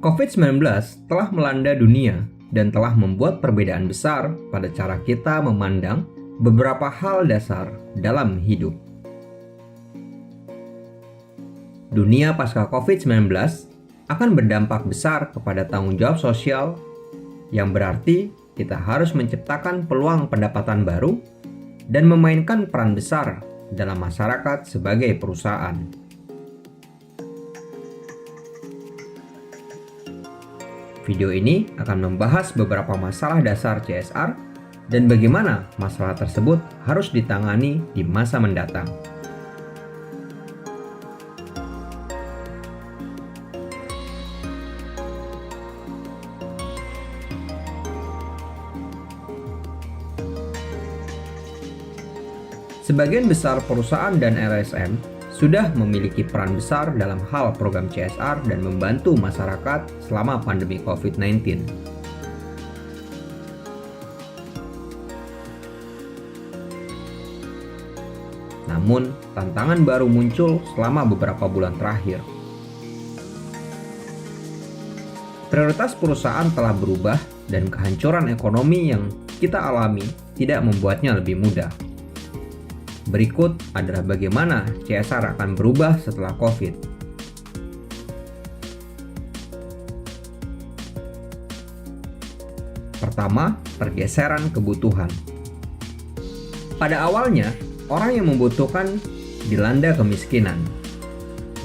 COVID-19 telah melanda dunia dan telah membuat perbedaan besar pada cara kita memandang beberapa hal dasar dalam hidup. Dunia pasca COVID-19 akan berdampak besar kepada tanggung jawab sosial, yang berarti kita harus menciptakan peluang pendapatan baru dan memainkan peran besar dalam masyarakat sebagai perusahaan. Video ini akan membahas beberapa masalah dasar CSR dan bagaimana masalah tersebut harus ditangani di masa mendatang. Sebagian besar perusahaan dan LSM sudah memiliki peran besar dalam hal program CSR dan membantu masyarakat selama pandemi COVID-19. Namun, tantangan baru muncul selama beberapa bulan terakhir. Prioritas perusahaan telah berubah dan kehancuran ekonomi yang kita alami tidak membuatnya lebih mudah. Berikut adalah bagaimana CSR akan berubah setelah COVID. Pertama, pergeseran kebutuhan. Pada awalnya, orang yang membutuhkan dilanda kemiskinan,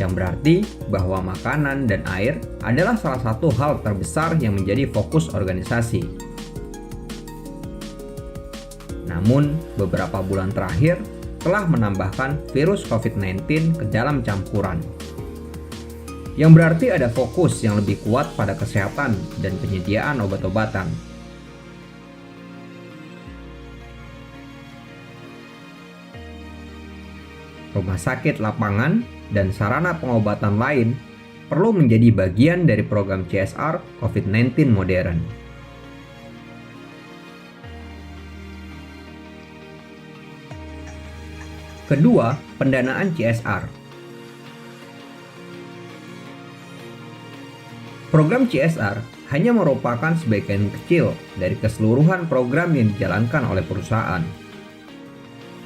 yang berarti bahwa makanan dan air adalah salah satu hal terbesar yang menjadi fokus organisasi. Namun, beberapa bulan terakhir telah menambahkan virus COVID-19 ke dalam campuran, yang berarti ada fokus yang lebih kuat pada kesehatan dan penyediaan obat-obatan. Rumah sakit lapangan dan sarana pengobatan lain perlu menjadi bagian dari program CSR COVID-19 modern. Kedua, pendanaan CSR. Program CSR hanya merupakan sebagian kecil dari keseluruhan program yang dijalankan oleh perusahaan.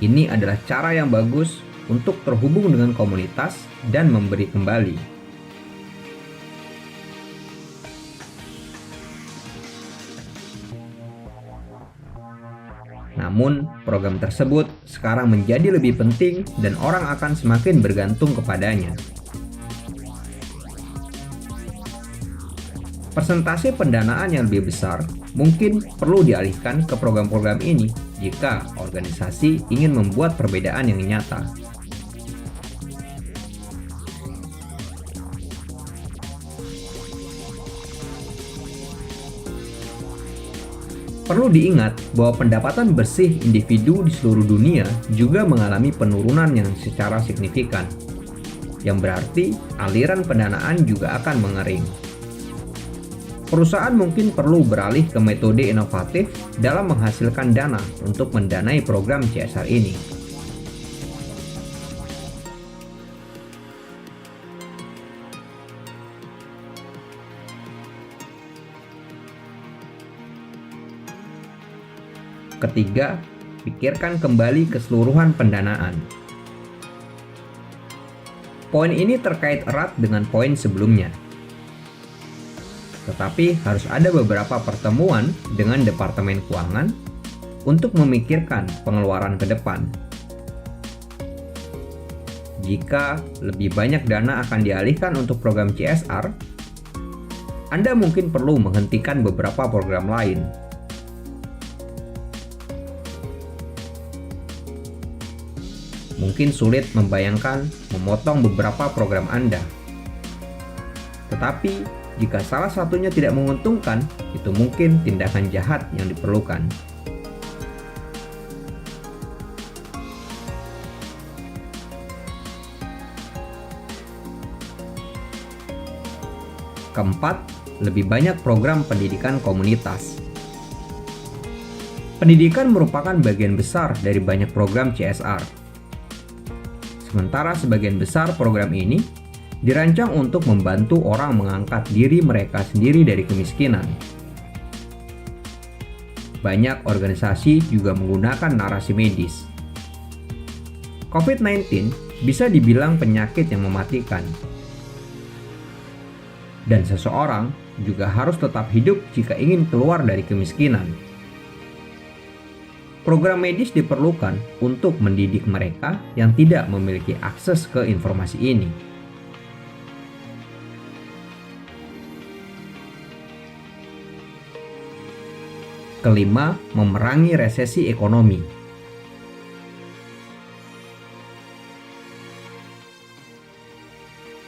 Ini adalah cara yang bagus untuk terhubung dengan komunitas dan memberi kembali. Namun, program tersebut sekarang menjadi lebih penting dan orang akan semakin bergantung kepadanya. Persentase pendanaan yang lebih besar mungkin perlu dialihkan ke program-program ini jika organisasi ingin membuat perbedaan yang nyata. Perlu diingat bahwa pendapatan bersih individu di seluruh dunia juga mengalami penurunan yang secara signifikan, yang berarti aliran pendanaan juga akan mengering. Perusahaan mungkin perlu beralih ke metode inovatif dalam menghasilkan dana untuk mendanai program CSR ini. Ketiga, pikirkan kembali keseluruhan pendanaan. Poin ini terkait erat dengan poin sebelumnya. Tetapi harus ada beberapa pertemuan dengan Departemen Keuangan untuk memikirkan pengeluaran ke depan. Jika lebih banyak dana akan dialihkan untuk program CSR, Anda mungkin perlu menghentikan beberapa program lain. Mungkin sulit membayangkan memotong beberapa program Anda. Tetapi, jika salah satunya tidak menguntungkan, itu mungkin tindakan jahat yang diperlukan. Keempat, lebih banyak program pendidikan komunitas. Pendidikan merupakan bagian besar dari banyak program CSR. Sementara sebagian besar program ini dirancang untuk membantu orang mengangkat diri mereka sendiri dari kemiskinan. Banyak organisasi juga menggunakan narasi medis. COVID-19 bisa dibilang penyakit yang mematikan. Dan seseorang juga harus tetap hidup jika ingin keluar dari kemiskinan. Program medis diperlukan untuk mendidik mereka yang tidak memiliki akses ke informasi ini. Kelima, memerangi resesi ekonomi.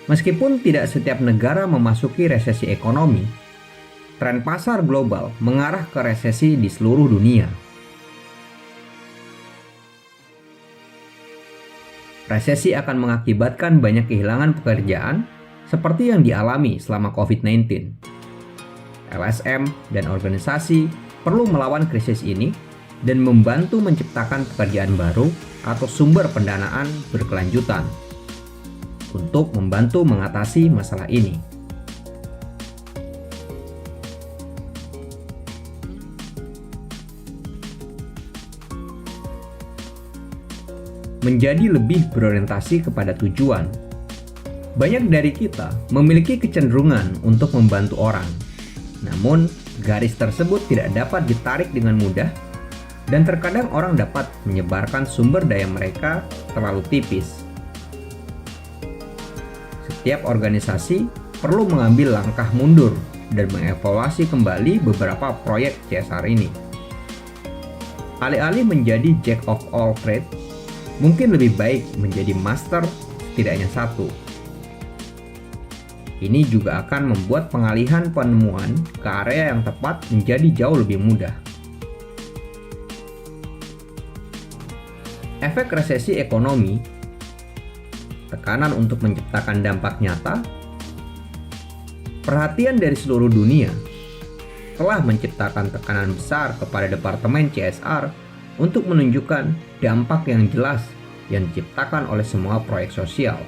Meskipun tidak setiap negara memasuki resesi ekonomi, tren pasar global mengarah ke resesi di seluruh dunia. Resesi akan mengakibatkan banyak kehilangan pekerjaan seperti yang dialami selama COVID-19. LSM dan organisasi perlu melawan krisis ini dan membantu menciptakan pekerjaan baru atau sumber pendanaan berkelanjutan untuk membantu mengatasi masalah ini. Menjadi lebih berorientasi kepada tujuan. Banyak dari kita memiliki kecenderungan untuk membantu orang. Namun, garis tersebut tidak dapat ditarik dengan mudah dan terkadang orang dapat menyebarkan sumber daya mereka terlalu tipis. Setiap organisasi perlu mengambil langkah mundur dan mengevaluasi kembali beberapa proyek CSR ini. Alih-alih menjadi jack of all trades, mungkin lebih baik menjadi master setidaknya satu. Ini juga akan membuat pengalihan penemuan ke area yang tepat menjadi jauh lebih mudah. Efek resesi ekonomi, tekanan untuk menciptakan dampak nyata, perhatian dari seluruh dunia telah menciptakan tekanan besar kepada Departemen CSR untuk menunjukkan dampak yang jelas yang diciptakan oleh semua proyek sosial.